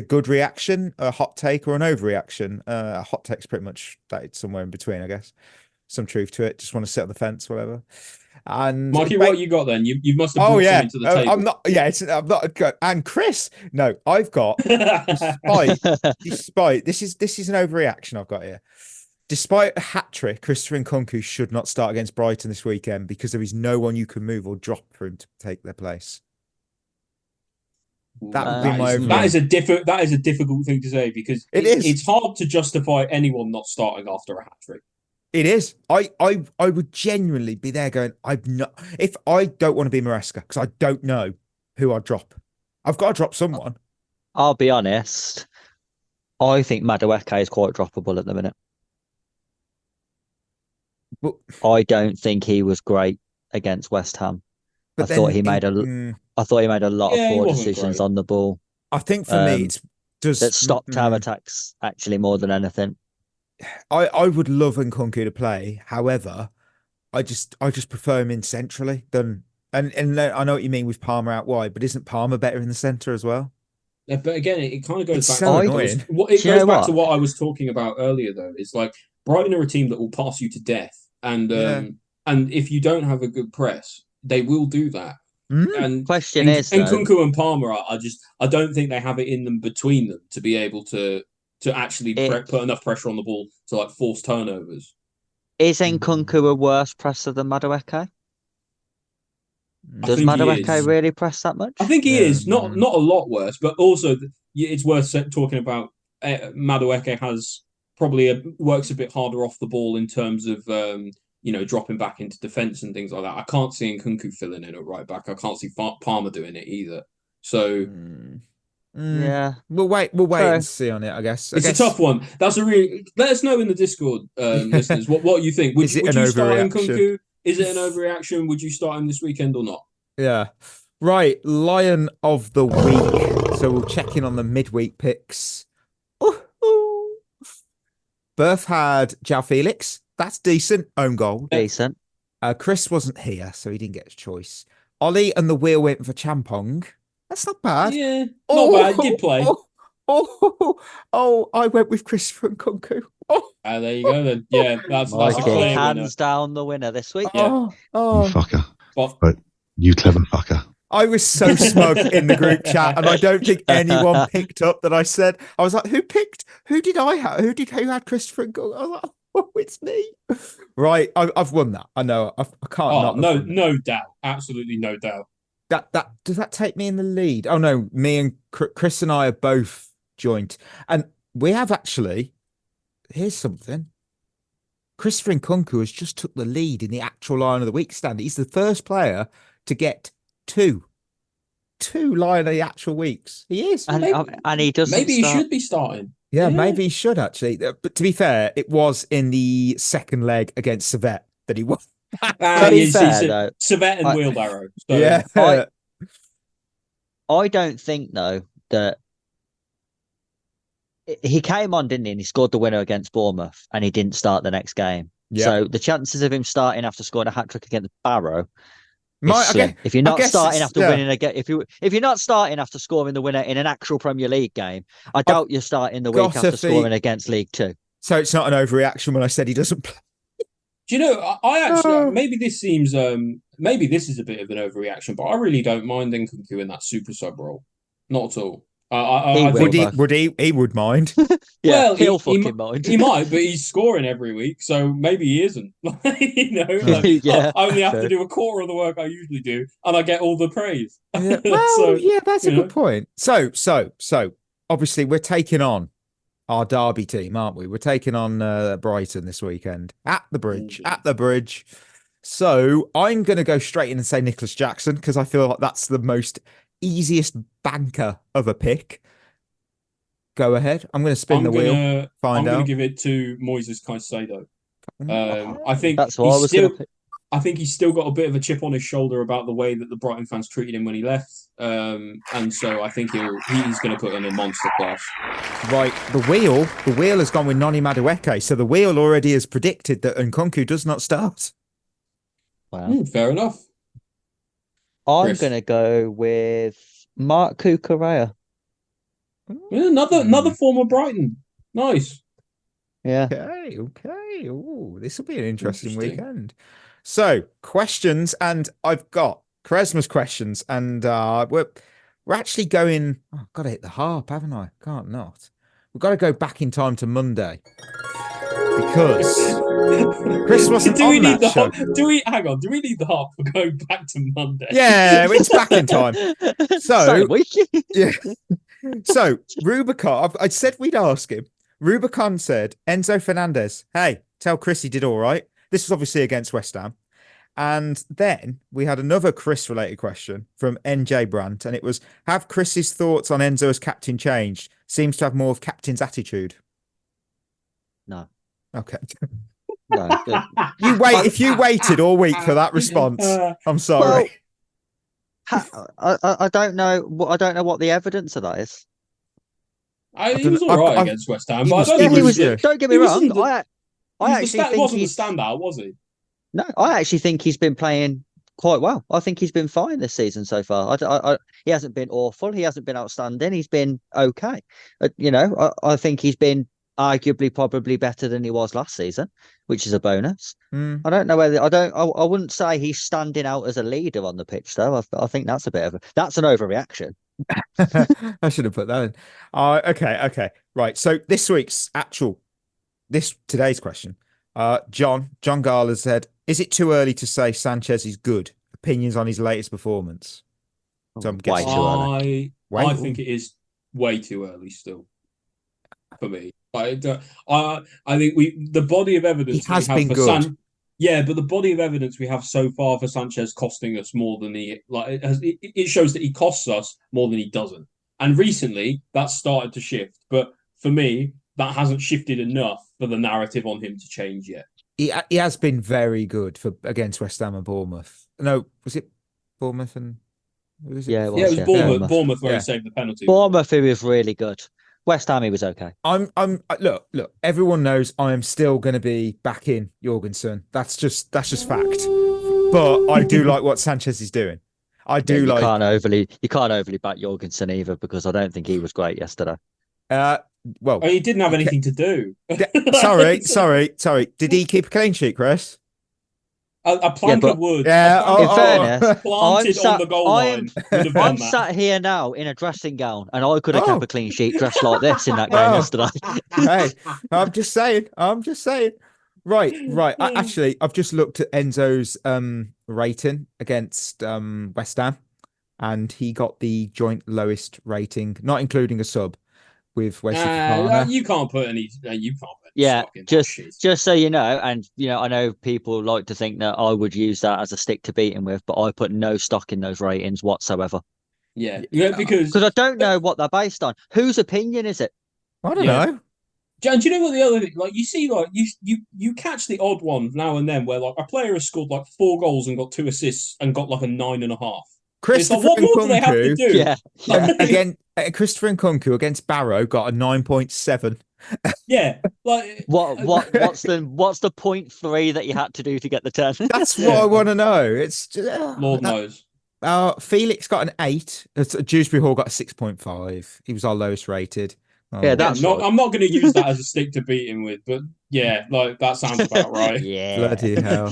good reaction, a hot take, or an overreaction. A hot take's pretty much that it's somewhere in between, I guess. Some truth to it. Just want to sit on the fence, whatever. And Mikey, what you got then? You must have brought something to the table. I'm not. Yeah, I'm not. And Chris, no, I've got. despite this is an overreaction I've got here. Despite a hat trick, Christopher Nkunku should not start against Brighton this weekend because there is no one you can move or drop for him to take their place. That would be my overreaction. That is a difficult thing to say because it's hard to justify anyone not starting after a hat trick. It is. I would genuinely be there going, if I don't want to be Maresca because I don't know who I'd drop. I've got to drop someone. I'll be honest. I think Madueke is quite droppable at the minute. But I don't think he was great against West Ham. I thought he made a lot of poor decisions on the ball. I think for me, that stopped our attacks actually more than anything. I would love Nkunku to play. However, I just prefer him in centrally than and I know what you mean with Palmer out wide, but isn't Palmer better in the centre as well? Yeah, but again, it kind of goes back. So it goes back to what I was talking about earlier, though. It's like Brighton are a team that will pass you to death, and if you don't have a good press, they will do that. And question is, Nkunku and Palmer I don't think they have it in them between them to be able to actually put enough pressure on the ball to like force turnovers. Is Nkunku a worse presser than Madueke? Does Madueke really press that much? I think he is. Not a lot worse, but also it's worth talking about. Madueke has probably works a bit harder off the ball in terms of dropping back into defence and things like that. I can't see Nkunku filling in at right back. I can't see Palmer doing it either. So. Yeah, we'll wait and see on it. I guess it's a tough one. Let us know in the Discord, listeners, what you think. Would you start Nkunku? Is it an overreaction? Would you start him this weekend or not? Yeah, right. Lion of the week. So we'll check in on the midweek picks. Berth had João Felix. That's decent. Own goal. Decent. Chris wasn't here, so he didn't get his choice. Ollie and the wheel went for Champong. That's not bad. Yeah, not bad. Did play. I went with Christopher Nkunku. There you go then. Yeah, that's a clear hands down the winner this week. You fucker. But you clever fucker. I was so smug in the group chat, and I don't think anyone picked up that I said. I was like, who did I have? Who had Christopher Nkunku? I was like, oh, it's me. Right, I've won that. I know. I can't. No doubt. Absolutely no doubt. That does that take me in the lead? Oh no, me and Chris and I are both joint, and we have actually. Here's something. Christopher Nkunku has just took the lead in the actual line of the week standard. He's the first player to get two line of the actual weeks. He is. And he doesn't. Maybe he start. should be starting. Yeah, maybe he should actually. But to be fair, it was in the second leg against Servette that he won. Servette and Wheelbarrow. So. Yeah. I don't think, though, that he came on, didn't he? And he scored the winner against Bournemouth, and he didn't start the next game. Yeah. So the chances of him starting after scoring a hat trick against Barrow. If you're not starting after winning again, if you're not starting after scoring the winner in an actual Premier League game, I doubt you're starting the week after scoring against League Two. So it's not an overreaction when I said he doesn't play. Do you know? I actually maybe this seems maybe this is a bit of an overreaction, but I really don't mind Nkunku in that super sub role, not at all. He would mind. Yeah, well, he'll fucking mind. He might, but he's scoring every week, so maybe he isn't. I only have to do a quarter of the work I usually do, and I get all the praise. Yeah. Well, that's a good point. So obviously we're taking on our derby team, aren't we? We're taking on Brighton this weekend at the Bridge. So I'm going to go straight in and say Nicholas Jackson because I feel like that's the most easiest banker of a pick. Go ahead. I'm going to spin the wheel. I'm going to give it to Moises Caicedo. I think that's what I was going to pick. I think he's still got a bit of a chip on his shoulder about the way that the Brighton fans treated him when he left. And so I think he's going to put in a monster class. Right. The wheel has gone with Noni Madueke. So the wheel already has predicted that Nkunku does not start. Wow. Fair enough. I'm going to go with Mark Cucurella. Another former Brighton. Nice. Yeah. Okay. Oh, this will be an interesting weekend. So, questions, and I've got Quaresma's questions, and we're actually going. Oh, I've got to hit the harp, haven't I? Can't not. We've got to go back in time to Monday because Chris wasn't on that show. Do we need the harp for going back to Monday? Yeah, it's back in time. So, yeah. So Rubicon, I said we'd ask him. Rubicon said, Enzo Fernandez, hey, tell Chris he did all right. This was obviously against West Ham. And then we had another Chris-related question from NJ Brandt, and it was, have Chris's thoughts on Enzo as captain changed? Seems to have more of captain's attitude. No. Okay. No. If you waited all week for that response, I'm sorry. I don't know. I don't know what the evidence of that is. He was all right against West Ham, but don't get me wrong. I actually think wasn't the standout, was he? No, I actually think he's been playing quite well. I think he's been fine this season so far. He hasn't been awful. He hasn't been outstanding. He's been okay. I think he's been arguably probably better than he was last season, which is a bonus. I don't know whether I wouldn't say he's standing out as a leader on the pitch though. I think that's an overreaction. I should have put that in. Okay. Right. So today's question. John Garler said, is it too early to say Sanchez is good? Opinions on his latest performance? So I'm guessing way too early. I think it is way too early still for me. I think the body of evidence has been good. But the body of evidence we have so far for Sanchez costing us more than it shows that he costs us more than he doesn't. And recently that's started to shift, but for me that hasn't shifted enough for the narrative on him to change yet. He has been very good against West Ham and Bournemouth. No, was it Bournemouth and who was it? Yeah, it was Bournemouth. Bournemouth where he saved the penalty. Bournemouth, he was really good. West Ham, he was okay. Look. Everyone knows I am still going to be backing Jorgensen. That's just fact. But I do like what Sanchez is doing. You can't overly back Jorgensen either because I don't think he was great yesterday. He didn't have anything to do. Sorry. Did he keep a clean sheet, Chris? A plank of wood. Yeah. In fairness, planted on the goal line. I'm sat here now in a dressing gown, and I could have kept a clean sheet dressed like this in that game yesterday. Hey, I'm just saying. Right. I've just looked at Enzo's rating against West Ham, and he got the joint lowest rating, not including a sub, with Wesley Fofana. You can't put Yeah, Fucking shit. just so you know, and I know people like to think that I would use that as a stick to beat him with, but I put no stock in those ratings whatsoever. Yeah, Because I don't know what they're based on. Whose opinion is it? I don't know. And do you know what the other thing? Like you see, like you catch the odd one now and then where like a player has scored like 4 goals and got 2 assists and got like a 9.5. It's like, Christopher what more do they have to Nkunku, do? Yeah. again, Christopher Nkunku against Barrow got a 9.7. Yeah, like What's the 0.3 that you had to do to get the 10? That's what I want to know. It's just, Lord knows. Felix got an 8. Dewsbury Hall got a 6.5. He was our lowest rated. Yeah, that's right. I'm not going to use that as a stick to beat him with, but yeah, like that sounds about right. Yeah. Bloody hell.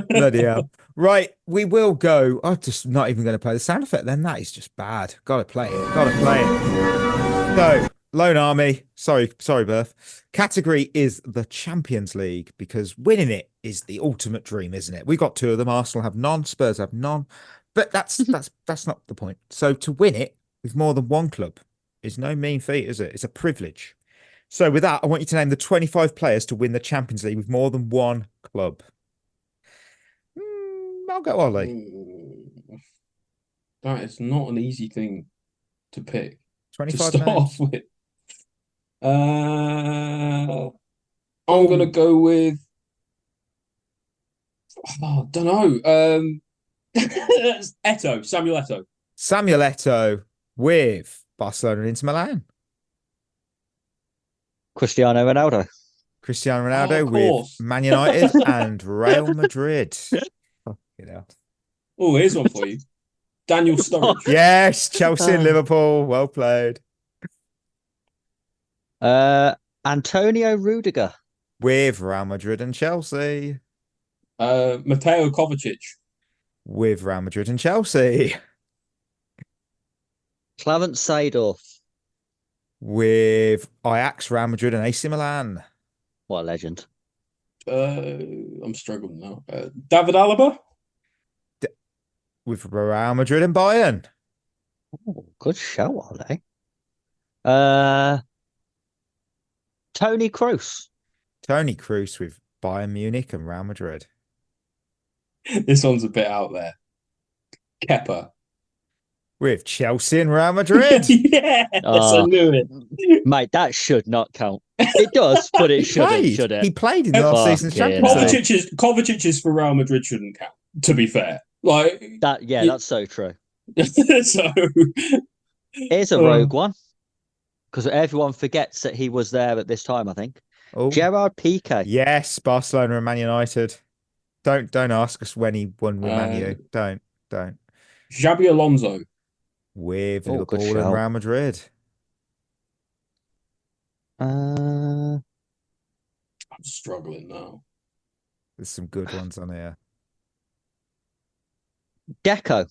Bloody hell. Right, we will go. I'm just not even going to play the sound effect then. That is just bad. Gotta play it. Gotta play it. So, Lone Army. Sorry, Berth. Category is the Champions League because winning it is the ultimate dream, isn't it? We got 2 of them. Arsenal have none. Spurs have none. But that's not the point. So to win it with more than one club is no mean feat, is it? It's a privilege. So with that, I want you to name the 25 players to win the Champions League with more than one club. I'll go Ollie. That is not an easy thing to pick. 25 to start names. off with. I'm gonna go with. Oh, don't know. Samuel Eto'o. Samuel Eto'o with Barcelona and Inter Milan. Cristiano Ronaldo. Cristiano Ronaldo of with course. Man United and Real Madrid. Oh, here's one for you. Daniel Sturridge. Yes, Chelsea and Liverpool. Well played. Antonio Rudiger. With Real Madrid and Chelsea. Mateo Kovacic. With Real Madrid and Chelsea. Clement Seedorf. With Ajax, Real Madrid and AC Milan. What a legend. I'm struggling now. David Alaba. With Real Madrid and Bayern. Oh, good show, Ollie. Tony Kroos. Tony Kroos with Bayern Munich and Real Madrid. This one's a bit out there. Kepa. With Chelsea and Real Madrid. Yes, I knew it. Mate, that should not count. It does, but it shouldn't, should it? He played in the last season's Champions League. Kovacic's for Real Madrid shouldn't count, to be fair. Like that's so true. So here's a rogue one. Because everyone forgets that he was there at this time, I think. Oh. Gerard Piqué. Yes, Barcelona and Man United. Don't ask us when he won with Man U. Don't. Xabi Alonso. With Liverpool and Real Madrid. I'm struggling now. There's some good ones on here. Deco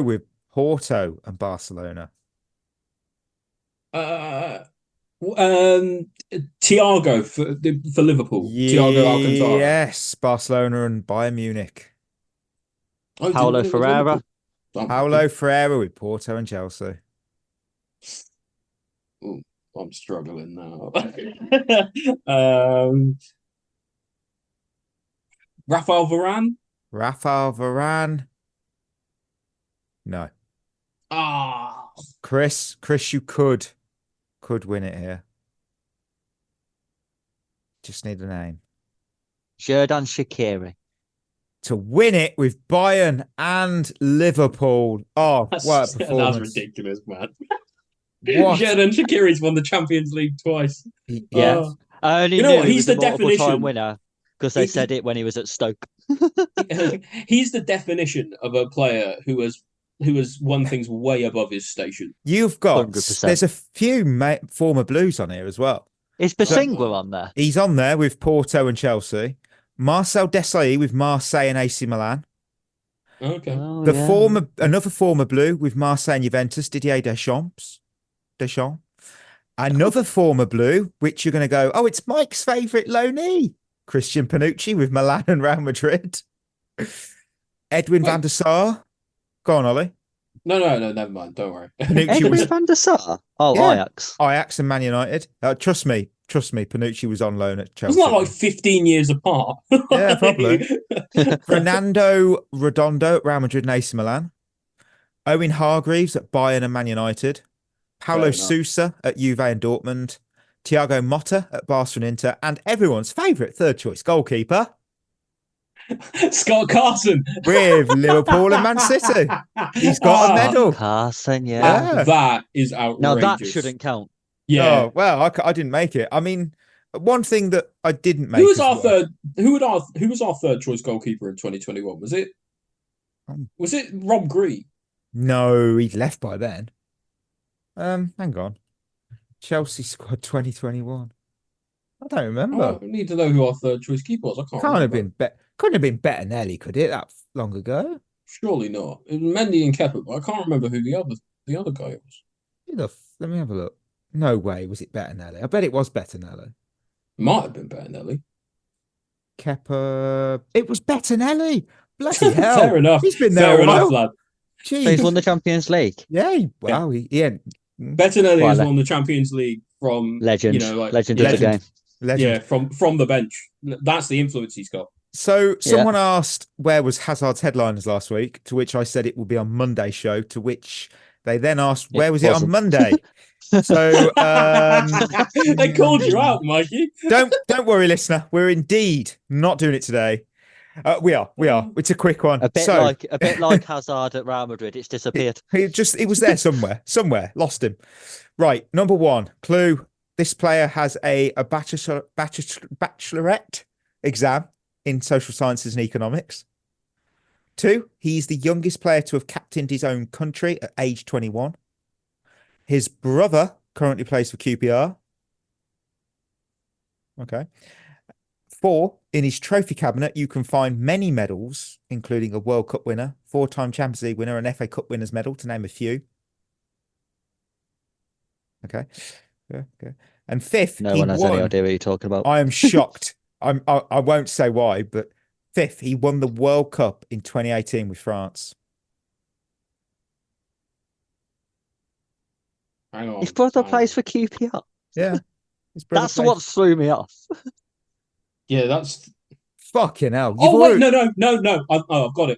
with Porto and Barcelona. Thiago for Liverpool. Thiago Alcantara. Yes, Barcelona and Bayern Munich. Paulo Ferreira. Paulo Ferreira with Porto and Chelsea. Ooh, I'm struggling now. Rafael Varane. No. Chris, you could win it here. Just need a name. Xherdan Shaqiri. To win it with Bayern and Liverpool. Oh, what a performance. That's ridiculous, man. What? Xherdan Shaqiri's won the Champions League twice. Yeah. I only you know knew what? he He's was the a multiple-time definition winner because they said it when he was at Stoke. He's the definition of a player who has won things way above his station. You've got 100%. There's a few former Blues on here as well. Is Basingwa on there? He's on there with Porto and Chelsea. Marcel Desailly with Marseille and AC Milan. Okay. Another former Blue with Marseille and Juventus, Didier Deschamps. Another former Blue, which you're going to go, oh, it's Mike's favourite loanee, Christian Panucci with Milan and Real Madrid. Edwin van der Sar. Go on, Ollie. No, never mind. Don't worry. Panucci was Edwin van der Sar. Oh, Yeah. Ajax. Ajax and Man United. Trust me, Panucci was on loan at Chelsea. Wasn't that like 15 years apart? Yeah, probably. Fernando Redondo at Real Madrid and AC Milan. Owen Hargreaves at Bayern and Man United. Paulo Fair enough. Sousa at Juve and Dortmund. Thiago Motta at Barcelona and Inter. And everyone's favourite third choice goalkeeper Scott Carson with Liverpool and Man City. He's got a medal. Carson, Yeah. That is outrageous. Now that shouldn't count. Yeah. Oh, well, I didn't make it. I mean, one thing that I didn't make. Who was as our well- third? Who was our third choice goalkeeper in 2021? Was it Rob Green? No, he'd left by then. Hang on. Chelsea squad 2021. I don't remember. I need to know who our third choice keeper was. I can't. Can't have remember. been couldn't have been Bettinelli, could it? That long ago. Surely not. It was Mendy and Kepa, but I can't remember who the other guy was. Let me have a look. No way was it Bettinelli. I bet it was Bettinelli. Might have been Bettinelli. Kepa. It was Bettinelli. Bloody hell. Fair enough. He's been there Fair a enough, while. lad. Jeez. So he's won the Champions League. Yeah, he ain't Bettinelli Quite has a- won the Champions League from Legend. like Legend of the game. legend. yeah, from the bench. That's the influence he's got. So someone asked where was Hazard's headliners last week, to which I said it will be on Monday's show, to which they then asked where was it on wasn't. Monday. So They called you out, Mikey. don't worry, listener. We're indeed not doing it today. We are. It's a quick one. A bit So like Hazard at Real Madrid. It's disappeared. it was there somewhere. Lost him. Right. Number one clue. This player has a bachelorette exam in social sciences and economics. 2, he's the youngest player to have captained his own country at age 21. His brother currently plays for QPR. Okay. 4, in his trophy cabinet, you can find many medals, including a World Cup winner, 4-time Champions League winner, and FA Cup winners medal, to name a few. Okay. Yeah, okay. And 5th, No he one has won. any idea what you're talking about. I am shocked. I won't say why, but 5th, he won the World Cup in 2018 with France. Hang on. His brother plays for QPR. Yeah. His brother That's plays- what threw me off. Yeah, that's. Fucking hell. Oh You've wait, already- no. I've got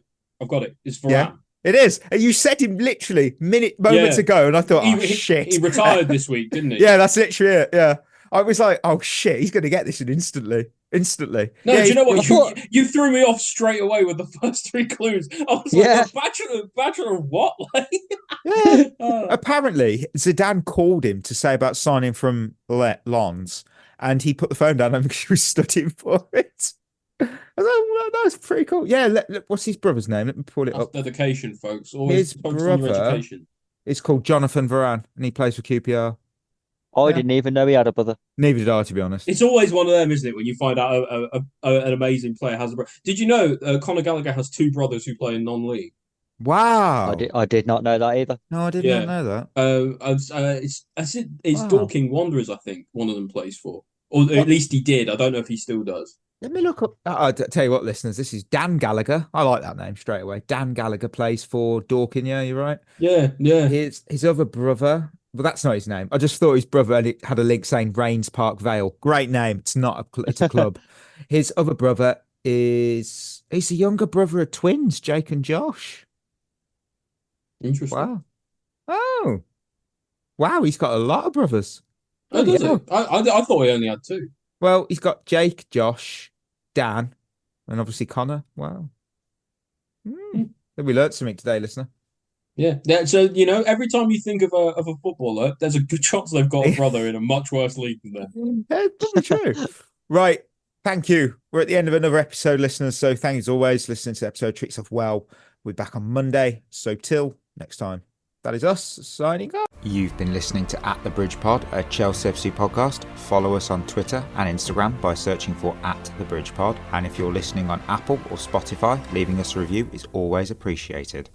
it. It's Varane. Yeah. It is. And you said him literally moments Yeah. ago, and I thought, oh, He shit. He retired this week, didn't he? Yeah, that's literally it. Yeah. I was like, oh, shit, he's going to get this in instantly. No, Yeah, do you know what? I thought- You threw me off straight away with the first 3 clues. I was Yeah. like, Bachelor of what? Like, Yeah. uh, Apparently, Zidane called him to say about signing from Lens, and he put the phone down and he was studying for it. I was like, well, that's pretty cool. Yeah, what's his brother's name? Let me pull it that's up. dedication, folks. Always His focus on your brother- education. It's called Jonathan Varane, and he plays for QPR. I didn't even know he had a brother. Neither did I, to be honest. It's always one of them, isn't it? When you find out an amazing player has a brother. Did you know Conor Gallagher has 2 brothers who play in non-league? Wow. I did not know that either. No, I did Yeah. not know that. It's Wow. Dorking Wanderers, I think one of them plays for, or at least he did. I don't know if he still does. Let me look up. I'll tell you what, listeners, this is Dan Gallagher. I like that name straight away. Dan Gallagher plays for Dorking, yeah, you're right. Yeah. His other brother, well, that's not his name. I just thought his brother had a link saying Rains Park Vale. Great name. It's not it's a club. His other brother he's the younger brother of twins, Jake and Josh. Interesting. Wow. Oh. Wow, he's got a lot of brothers. Oh, does Yeah. it? I thought he only had 2. Well, he's got Jake, Josh, Dan, and obviously Connor. Wow. We learned something today, listener. Yeah. So every time you think of a footballer, there's a good chance they've got a brother in a much worse league than them. Yeah, probably true. Right. Thank you. We're at the end of another episode, listeners. So thank you as always listening to the episode. Treat yourself well. We'll be back on Monday. So till next time, that is us signing off. You've been listening to At The Bridge Pod, a Chelsea FC podcast. Follow us on Twitter and Instagram by searching for At The Bridge Pod. And if you're listening on Apple or Spotify, leaving us a review is always appreciated.